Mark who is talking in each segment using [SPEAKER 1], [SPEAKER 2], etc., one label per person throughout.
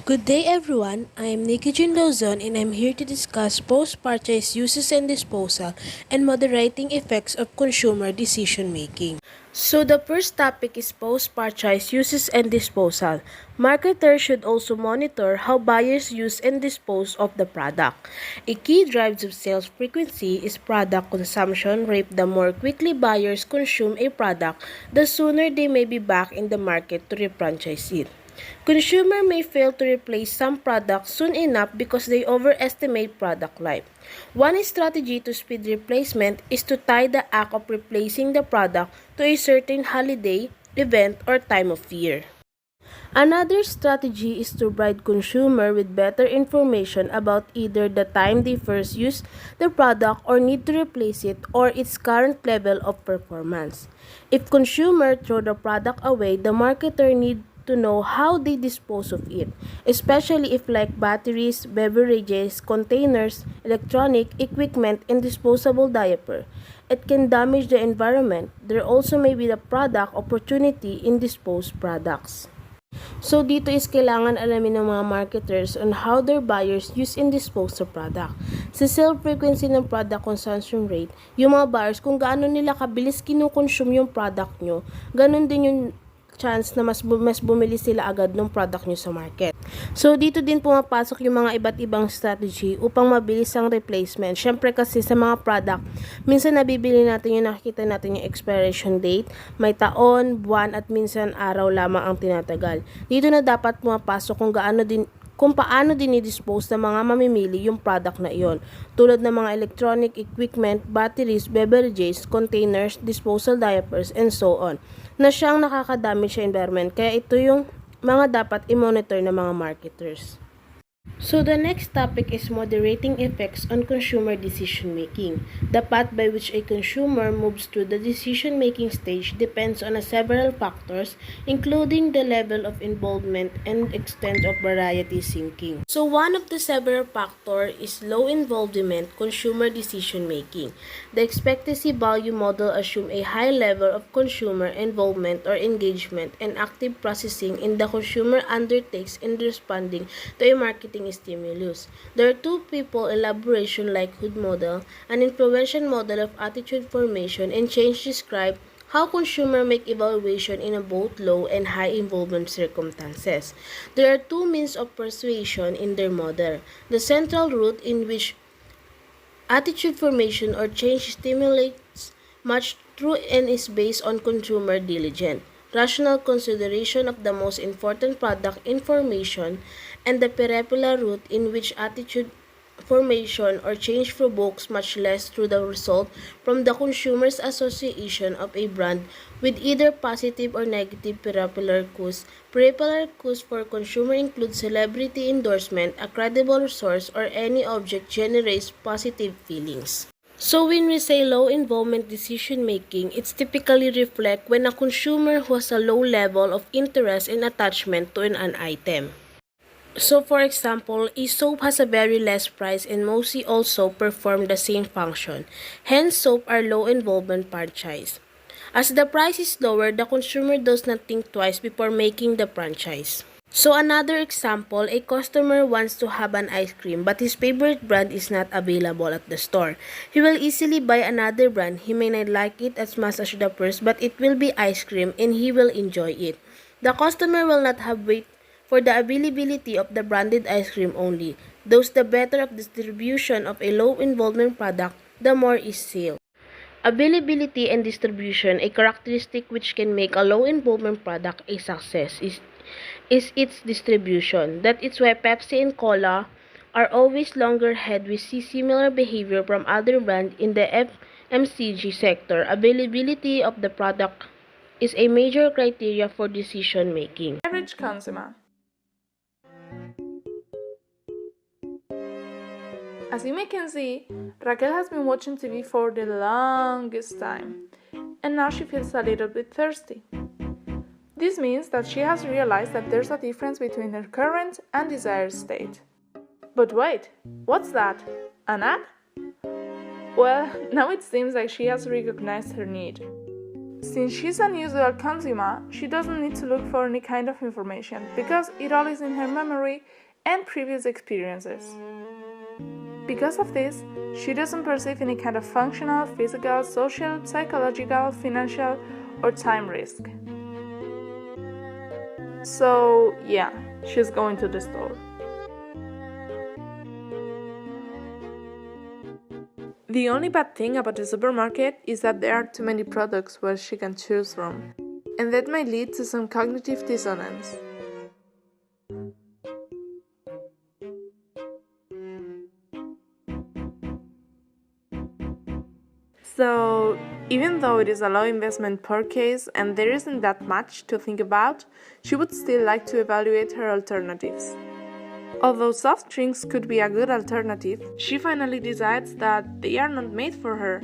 [SPEAKER 1] Good day everyone, I am Nikki Jin Lozon and I'm here to discuss post-purchase uses and disposal and moderating effects of consumer decision making. So the first topic is post-purchase uses and disposal. Marketers should also monitor how buyers use and dispose of the product. A key driver of sales frequency is product consumption rate. The more quickly buyers consume a product, the sooner they may be back in the market to refranchise it. Consumer may fail to replace some products soon enough because they overestimate product life. One strategy to speed replacement is to tie the act of replacing the product to a certain holiday, event, or time of year. Another strategy is to provide consumer with better information about either the time they first used the product or need to replace it or its current level of performance. If consumer throw the product away, the marketer need to know how they dispose of it, especially if like batteries, beverages, containers, electronic equipment, and disposable diaper. It can damage the environment. There also may be the product opportunity in disposed products. So dito is kailangan alamin ng mga marketers on how their buyers use and dispose of product. Sa sale frequency ng product consumption rate, yung mga buyers kung gaano nila kabilis kinukonsume yung product nyo, ganun din yung chance na mas bumili sila agad ng product nyo sa market. So dito din pumapasok yung mga iba't ibang strategy upang mabilis ang replacement. Syempre kasi sa mga product, minsan nabibili natin yung nakikita natin yung expiration date, may taon, buwan at minsan araw lamang ang tinatagal. Dito na dapat pumapasok kung paano dinidispose ng mga mamimili yung product na iyon, tulad ng mga electronic equipment, batteries, beverages, containers, disposal diapers, and so on, na siyang nakakadamage sa environment. Kaya ito yung mga dapat i-monitor ng mga marketers. So the next topic is moderating effects on consumer decision making. The path by which a consumer moves through the decision making stage depends on several factors, including the level of involvement and extent of variety thinking. So one of the several factors is low involvement consumer decision making. The expectancy value model assumes a high level of consumer involvement or engagement and active processing in the consumer undertakes in responding to a marketing stimulus. There are two people elaboration likelihood model, an influential model of attitude formation, and change describe how consumers make evaluation in both low and high involvement circumstances. There are two means of persuasion in their model. The central route in which attitude formation or change stimulates much through and is based on consumer diligence, rational consideration of the most important product information, and the peripheral route in which attitude formation or change provokes much less through the result from the consumer's association of a brand with either positive or negative peripheral cues. Peripheral cues for consumer include celebrity endorsement, a credible source, or any object generates positive feelings. So when we say low involvement decision making, it's typically reflect when a consumer who has a low level of interest and attachment to an item. So for example, a soap has a very less price and mostly also perform the same function. Hence, soap are low involvement purchase. As the price is lower, the consumer does not think twice before making the purchase. So another example, a customer wants to have an ice cream but his favorite brand is not available at the store. He will easily buy another brand. He may not like it as much as the first, but it will be ice cream and he will enjoy it. The customer will not have wait for the availability of the branded ice cream only. Thus, the better of distribution of a low involvement product, the more is sale. Availability and distribution, a characteristic which can make a low involvement product a success, is its distribution. That is why Pepsi and Cola are always longer ahead. We see similar behavior from other brands in the FMCG sector. Availability of the product is a major criteria for decision making.
[SPEAKER 2] Average consumer. As you can see, Raquel has been watching TV for the longest time, and now she feels a little bit thirsty. This means that she has realized that there's a difference between her current and desired state. But wait, what's that? An ad? Well, now it seems like she has recognized her need. Since she's an usual consumer, she doesn't need to look for any kind of information because it all is in her memory and previous experiences. Because of this, she doesn't perceive any kind of functional, physical, social, psychological, financial, or time risk. So, yeah, she's going to the store. The only bad thing about the supermarket is that there are too many products where she can choose from, and that might lead to some cognitive dissonance. So, even though it is a low investment purchase and there isn't that much to think about, she would still like to evaluate her alternatives. Although soft drinks could be a good alternative, she finally decides that they are not made for her.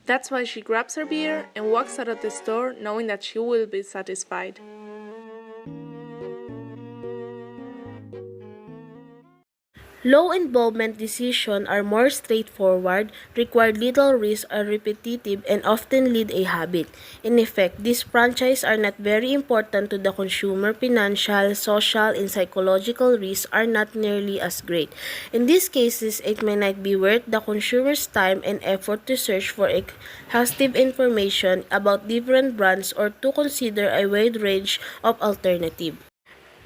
[SPEAKER 2] That's why she grabs her beer and walks out of the store knowing that she will be satisfied.
[SPEAKER 1] Low involvement decisions are more straightforward, require little risk, are repetitive, and often lead a habit. In effect, these franchises are not very important to the consumer. Financial, social, and psychological risks are not nearly as great. In these cases, it may not be worth the consumer's time and effort to search for exhaustive information about different brands or to consider a wide range of alternatives.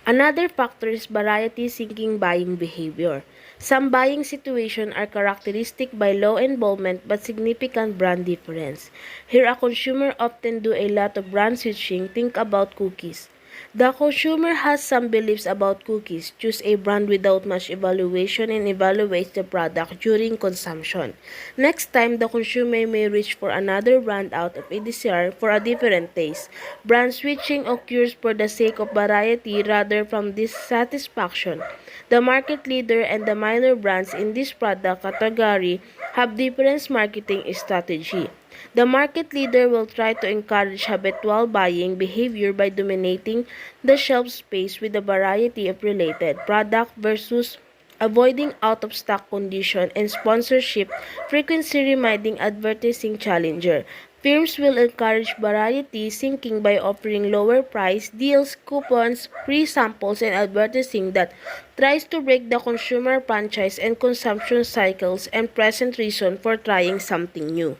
[SPEAKER 1] Another factor is variety-seeking buying behavior. Some buying situations are characteristic by low involvement but significant brand difference. Here, a consumer often do a lot of brand switching. Think about cookies. The consumer has some beliefs about cookies, choose a brand without much evaluation, and evaluates the product during consumption. Next time, the consumer may reach for another brand out of a desire for a different taste. Brand switching occurs for the sake of variety rather from dissatisfaction. The market leader and the minor brands in this product category have different marketing strategy. The market leader will try to encourage habitual buying behavior by dominating the shelf space with a variety of related products versus avoiding out-of-stock condition and sponsorship frequency reminding advertising challenger. Firms will encourage variety seeking by offering lower price deals, coupons, free samples, and advertising that tries to break the consumer franchise and consumption cycles and present reason for trying something new.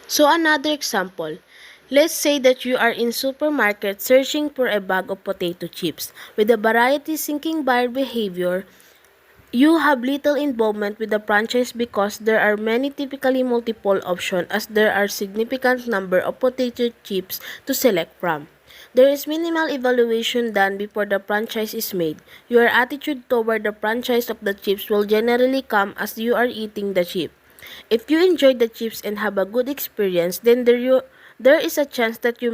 [SPEAKER 1] So another example, let's say that you are in supermarket searching for a bag of potato chips. With a variety-seeking buyer behavior, you have little involvement with the franchise because there are many typically multiple options as there are significant number of potato chips to select from. There is minimal evaluation done before the franchise is made. Your attitude toward the franchise of the chips will generally come as you are eating the chip. If you enjoy the chips and have a good experience, then there is a chance that you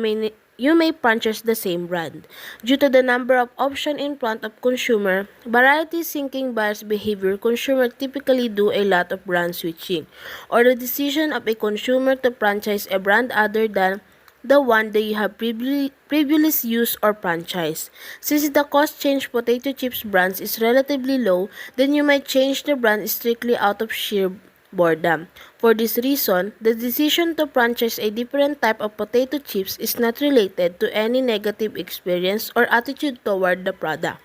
[SPEAKER 1] may purchase the same brand. Due to the number of options in front of consumer, variety-seeking buyers behavior, consumer typically do a lot of brand switching, or the decision of a consumer to franchise a brand other than the one they have previously used or franchise. Since the cost change potato chips brands is relatively low, then you might change the brand strictly out of sheer boredom. For this reason, the decision to franchise a different type of potato chips is not related to any negative experience or attitude toward the product.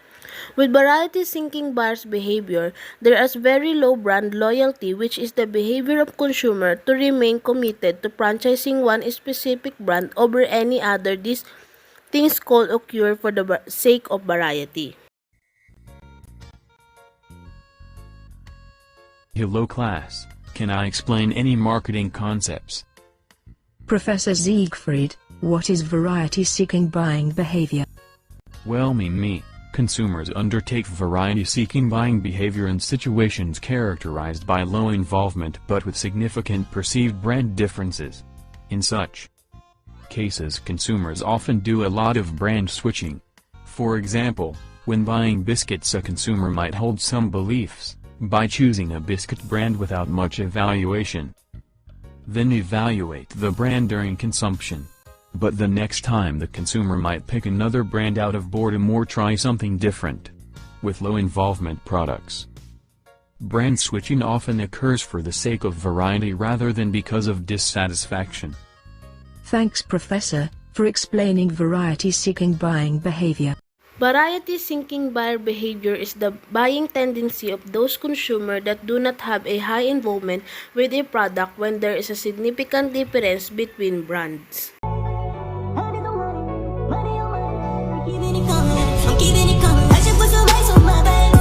[SPEAKER 1] With variety-seeking buyers' behavior, there is very low brand loyalty, which is the behavior of consumer to remain committed to franchising one specific brand over any other. These things could occur for the sake of variety.
[SPEAKER 3] Hello class, can I explain any marketing concepts?
[SPEAKER 4] Professor Siegfried, what is variety-seeking buying behavior?
[SPEAKER 3] Well, me. Consumers undertake variety-seeking buying behavior in situations characterized by low involvement but with significant perceived brand differences. In such cases, consumers often do a lot of brand switching. For example, when buying biscuits, a consumer might hold some beliefs by choosing a biscuit brand without much evaluation. Then evaluate the brand during consumption. But the next time the consumer might pick another brand out of boredom or try something different. With low involvement products, brand switching often occurs for the sake of variety rather than because of dissatisfaction.
[SPEAKER 4] Thanks, Professor, for explaining variety-seeking buying behavior.
[SPEAKER 1] Variety-seeking buyer behavior is the buying tendency of those consumers that do not have a high involvement with a product when there is a significant difference between brands.